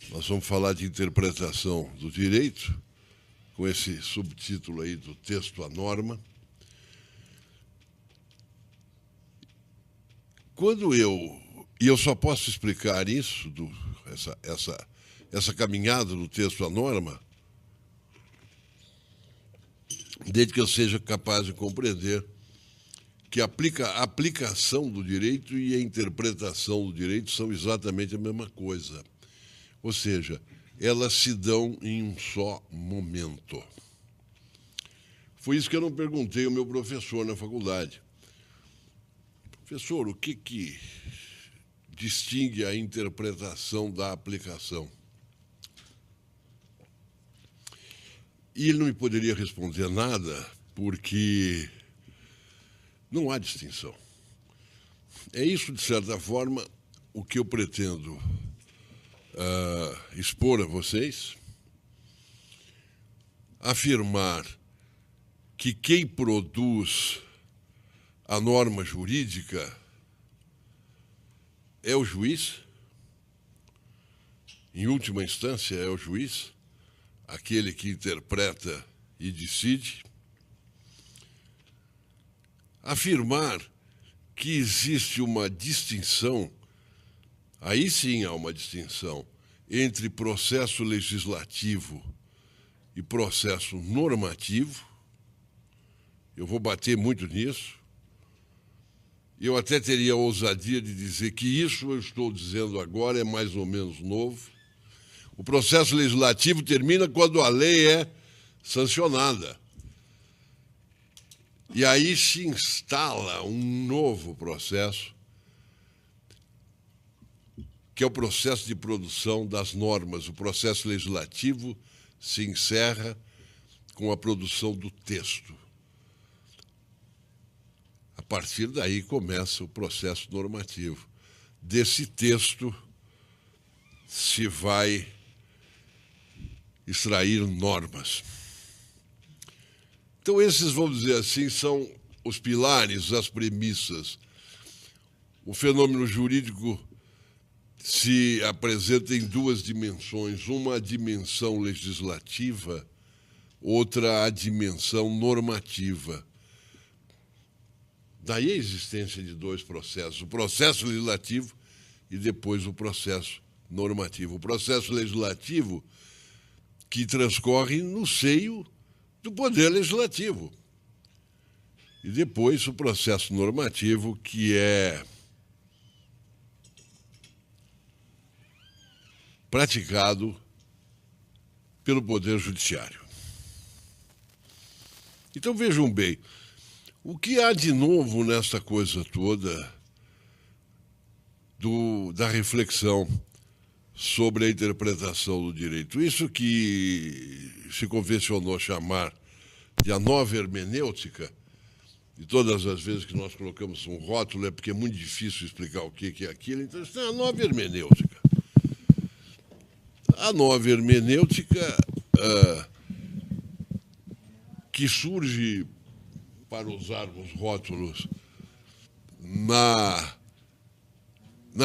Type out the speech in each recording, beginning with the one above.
Nós vamos falar de interpretação do direito, com esse subtítulo aí do texto à norma. E eu só posso explicar isso, essa caminhada do texto à norma, desde que eu seja capaz de compreender que a aplicação do direito e a interpretação do direito são exatamente a mesma coisa. Ou seja, elas se dão em um só momento. Foi isso que eu não perguntei ao meu professor na faculdade. Professor, o que distingue a interpretação da aplicação? E ele não me poderia responder nada, porque não há distinção. É isso, de certa forma, o que eu pretendo expor a vocês, afirmar que quem produz a norma jurídica é o juiz, em última instância é o juiz, aquele que interpreta e decide. Afirmar que existe uma distinção, aí sim há uma distinção, entre processo legislativo e processo normativo. Eu vou bater muito nisso. Eu até teria a ousadia de dizer que isso eu estou dizendo agora é mais ou menos novo. O processo legislativo termina quando a lei é sancionada. E aí se instala um novo processo, que é o processo de produção das normas. O processo legislativo se encerra com a produção do texto. A partir daí começa o processo normativo. Desse texto se vai extrair normas. Então, esses, vamos dizer assim, são os pilares, as premissas. O fenômeno jurídico se apresenta em duas dimensões, uma a dimensão legislativa, outra a dimensão normativa. Daí a existência de dois processos, o processo legislativo e depois o processo normativo. O processo legislativo que transcorre no seio do Poder Legislativo. E depois o processo normativo, que é praticado pelo Poder Judiciário. Então, vejam bem, o que há de novo nessa coisa toda da reflexão sobre a interpretação do direito? Isso que se convencionou chamar de a nova hermenêutica, e todas as vezes que nós colocamos um rótulo é porque é muito difícil explicar o que é aquilo, então isso é a nova hermenêutica. A nova hermenêutica que surge, para usarmos rótulos, na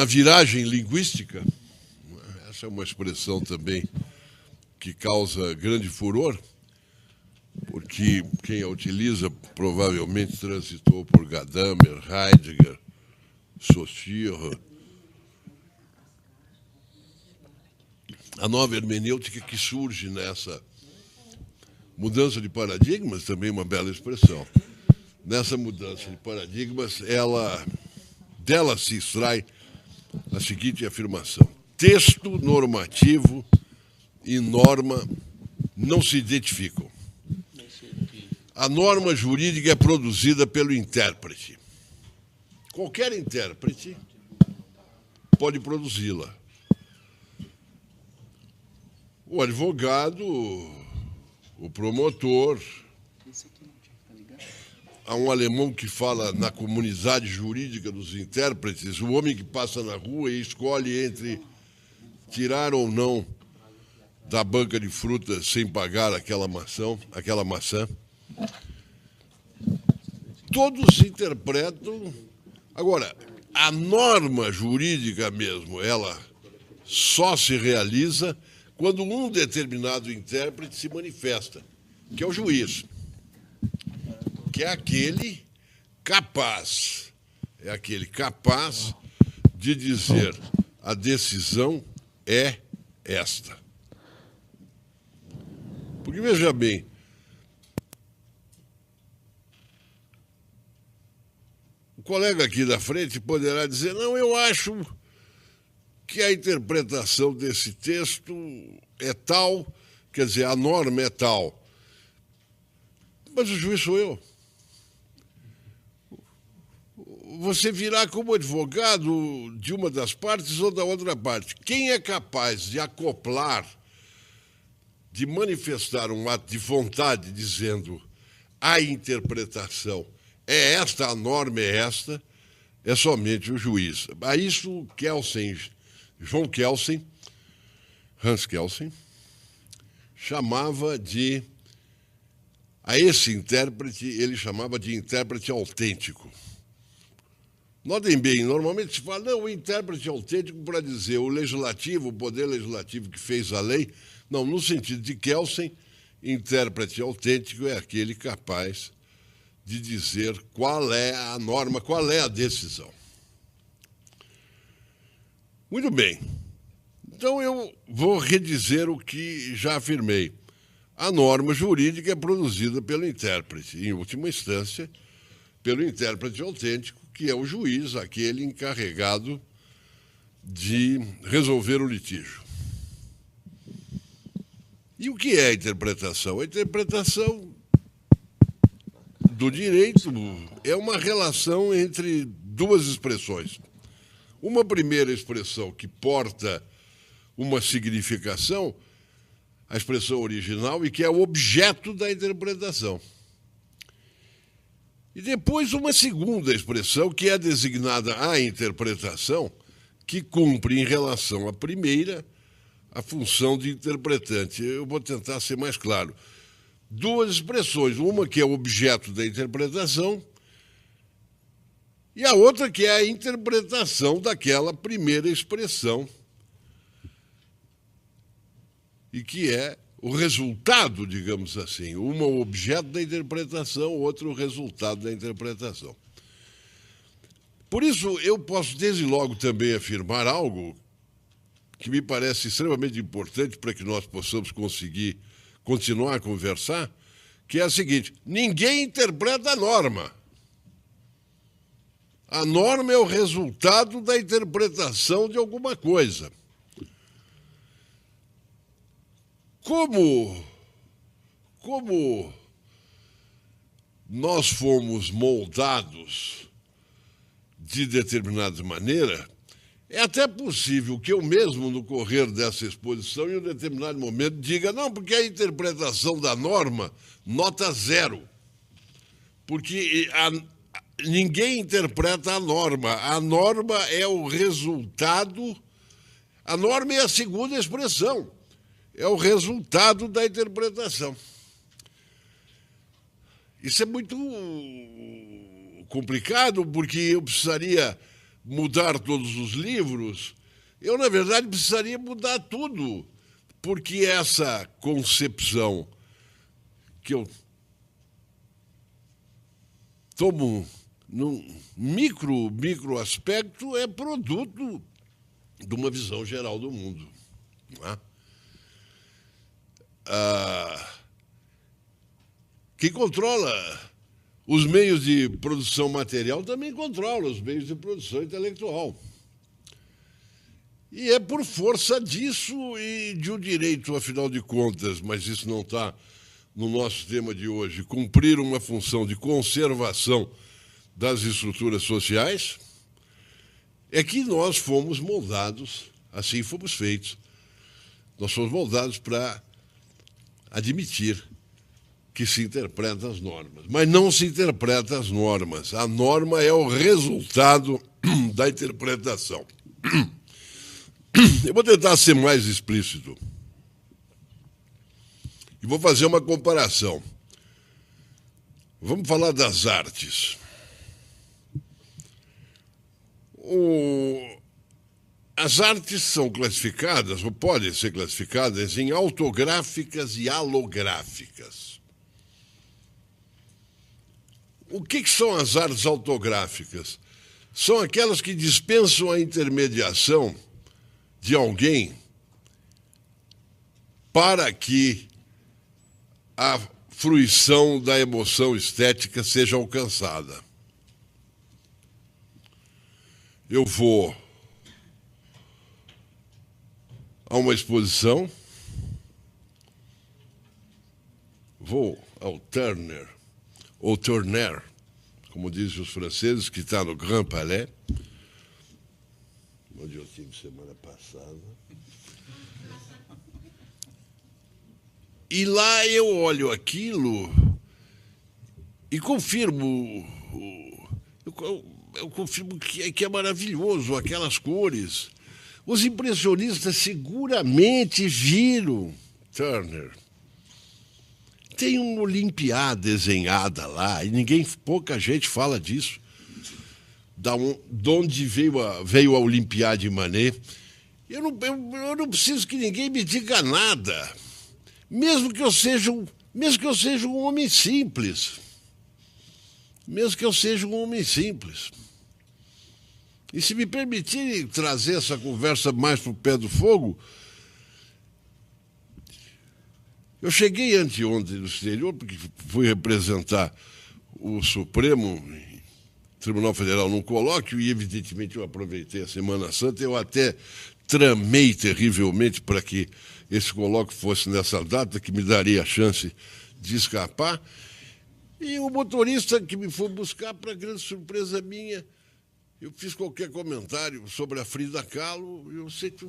viragem linguística. Essa é uma expressão também que causa grande furor, porque quem a utiliza provavelmente transitou por Gadamer, Heidegger, Saussure. A nova hermenêutica que surge nessa mudança de paradigmas, também uma bela expressão. Nessa mudança de paradigmas, dela se extrai a seguinte afirmação: texto normativo e norma não se identificam. A norma jurídica é produzida pelo intérprete. Qualquer intérprete pode produzi-la. O advogado, o promotor. Há um alemão que fala na comunidade jurídica dos intérpretes, o homem que passa na rua e escolhe entre tirar ou não da banca de frutas sem pagar aquela maçã. Todos interpretam. Agora, a norma jurídica mesmo, ela só se realiza quando um determinado intérprete se manifesta, que é o juiz, que é aquele capaz de dizer a decisão é esta. Porque, veja bem, o colega aqui da frente poderá dizer, não, eu acho que a interpretação desse texto é tal, quer dizer, a norma é tal. Mas o juiz sou eu. Você virá como advogado de uma das partes ou da outra parte. Quem é capaz de acoplar, de manifestar um ato de vontade dizendo a interpretação é esta, a norma é esta, é somente o juiz. A isso Hans Kelsen, chamava de, a esse intérprete, ele chamava de intérprete autêntico. Notem bem, normalmente se fala, não, o intérprete autêntico para dizer o legislativo, o poder legislativo que fez a lei. Não, no sentido de Kelsen, intérprete autêntico é aquele capaz de dizer qual é a norma, qual é a decisão. Muito bem. Então eu vou redizer o que já afirmei. A norma jurídica é produzida pelo intérprete, em última instância, pelo intérprete autêntico, que é o juiz, aquele encarregado de resolver o litígio. E o que é a interpretação? A interpretação do direito é uma relação entre duas expressões. Uma primeira expressão que porta uma significação, a expressão original, e que é o objeto da interpretação. E depois uma segunda expressão, que é designada a interpretação, que cumpre em relação à primeira a função de interpretante. Eu vou tentar ser mais claro. Duas expressões, uma que é o objeto da interpretação e a outra que é a interpretação daquela primeira expressão e que é o resultado, digamos assim, uma o objeto da interpretação, outra o resultado da interpretação. Por isso, eu posso desde logo também afirmar algo que me parece extremamente importante para que nós possamos conseguir continuar a conversar, que é a seguinte: ninguém interpreta a norma. A norma é o resultado da interpretação de alguma coisa. Como nós fomos moldados de determinada maneira, é até possível que eu mesmo, no correr dessa exposição, em um determinado momento, diga, não, porque a interpretação da norma, nota 0. Porque ninguém interpreta a norma. A norma é o resultado, a norma é a segunda expressão. É o resultado da interpretação. Isso é muito complicado, porque eu precisaria mudar todos os livros. Eu, na verdade, precisaria mudar tudo, porque essa concepção que eu tomo num micro aspecto é produto de uma visão geral do mundo. Não é? Quem controla os meios de produção material também controla os meios de produção intelectual. E é por força disso e de um direito, afinal de contas, mas isso não está no nosso tema de hoje, cumprir uma função de conservação das estruturas sociais, é que nós fomos moldados, assim fomos feitos. Nós fomos moldados para admitir que se interpreta as normas. Mas não se interpreta as normas. A norma é o resultado da interpretação. Eu vou tentar ser mais explícito. E vou fazer uma comparação. Vamos falar das artes. As artes são classificadas, ou podem ser classificadas, em autográficas e alográficas. O que são as artes autográficas? São aquelas que dispensam a intermediação de alguém para que a fruição da emoção estética seja alcançada. Eu vou a uma exposição, vou ao Turner, ou Turner, como dizem os franceses, que está no Grand Palais, onde eu estive semana passada. E lá eu olho aquilo e confirmo, eu confirmo que é maravilhoso, aquelas cores. Os impressionistas seguramente viram Turner. Tem uma Olimpiada desenhada lá, e pouca gente fala disso. De onde veio a Olimpiada de Manet. Eu não preciso que ninguém me diga nada. Mesmo que eu seja um homem simples. Mesmo que eu seja um homem simples. E se me permitirem trazer essa conversa mais para o pé do fogo, eu cheguei anteontem no exterior, porque fui representar o Supremo Tribunal Federal num colóquio, e evidentemente eu aproveitei a Semana Santa, eu até tramei terrivelmente para que esse colóquio fosse nessa data, que me daria a chance de escapar. E o motorista que me foi buscar, para grande surpresa minha, eu fiz qualquer comentário sobre a Frida Kahlo, e eu sei que...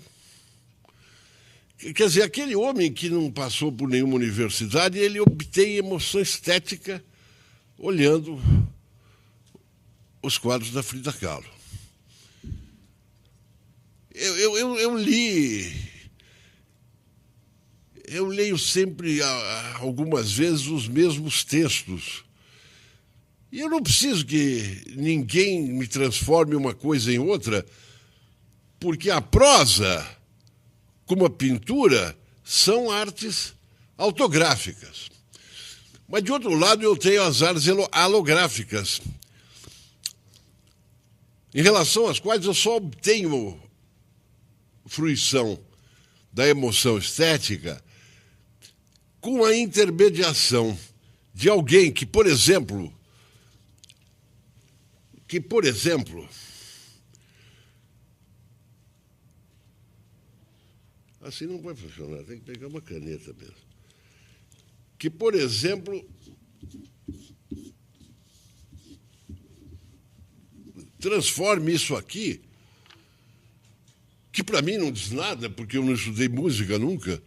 Quer dizer, aquele homem que não passou por nenhuma universidade, ele obtém emoção estética olhando os quadros da Frida Kahlo. Eu leio sempre, algumas vezes, os mesmos textos. E eu não preciso que ninguém me transforme uma coisa em outra, porque a prosa, como a pintura, são artes autográficas. Mas, de outro lado, eu tenho as artes alográficas, em relação às quais eu só obtenho fruição da emoção estética com a intermediação de alguém que, por exemplo, assim não vai funcionar, tem que pegar uma caneta mesmo. Que, por exemplo, transforme isso aqui, que para mim não diz nada, porque eu não estudei música nunca,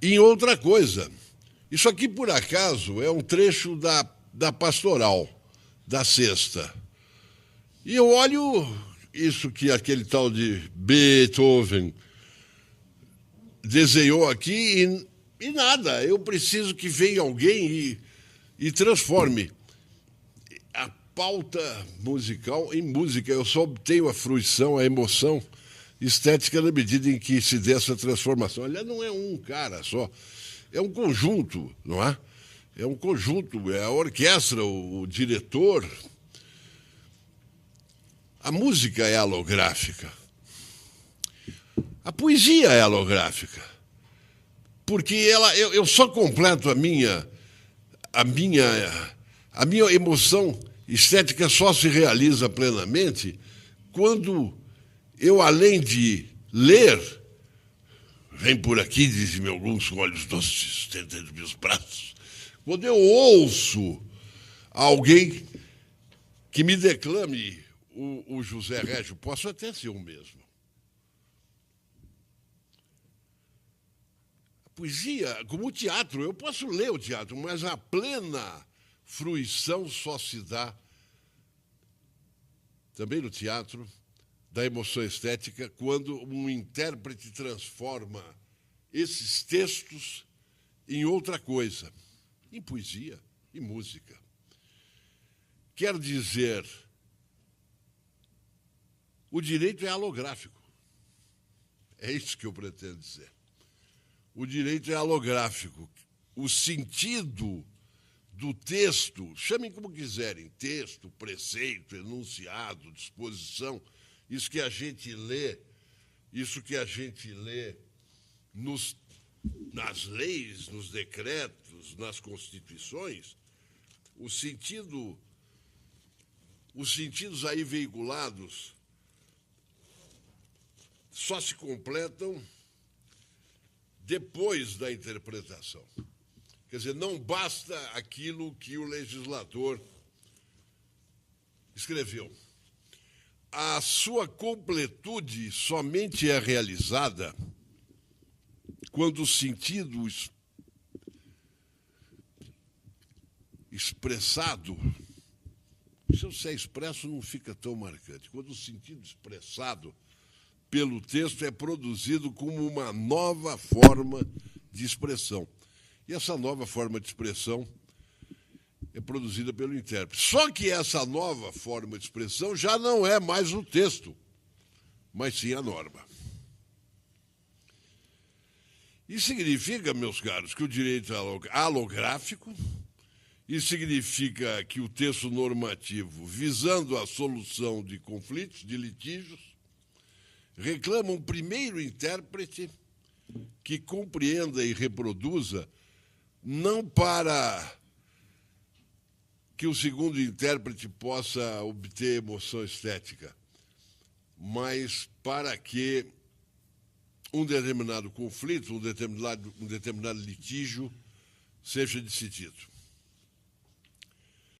em outra coisa. Isso aqui, por acaso, é um trecho da Pastoral, da Sexta. E eu olho isso que aquele tal de Beethoven desenhou aqui e nada. Eu preciso que venha alguém e transforme a pauta musical em música. Eu só obtenho a fruição, a emoção estética na medida em que se dê essa transformação. Aliás, não é um cara só, é um conjunto, não é? É um conjunto, é a orquestra, o diretor. A música é alográfica. A poesia é alográfica. Porque eu só completo a minha emoção estética só se realiza plenamente quando eu, além de ler, vem por aqui, diz-me alguns olhos doces, estendendo meus braços, quando eu ouço alguém que me declame o José Régio, posso até ser o mesmo. A poesia, como o teatro, eu posso ler o teatro, mas a plena fruição só se dá, também no teatro, da emoção estética, quando um intérprete transforma esses textos em outra coisa, em poesia, em música. Quer dizer, O direito é halográfico. É isso que eu pretendo dizer. O direito é halográfico. O sentido do texto, chamem como quiserem, texto, preceito, enunciado, disposição, isso que a gente lê nas leis, nos decretos, nas constituições, os sentidos aí veiculados só se completam depois da interpretação. Quer dizer, não basta aquilo que o legislador escreveu. A sua completude somente é realizada quando o sentido expressado, se é expresso não fica tão marcante, quando o sentido expressado pelo texto é produzido como uma nova forma de expressão. E essa nova forma de expressão é produzida pelo intérprete. Só que essa nova forma de expressão já não é mais o texto, mas sim a norma. Isso significa, meus caros, que o direito é halográfico, isso significa que o texto normativo, visando a solução de conflitos, de litígios, reclama um primeiro intérprete que compreenda e reproduza, não para que o segundo intérprete possa obter emoção estética, mas para que um determinado conflito, um determinado litígio seja decidido.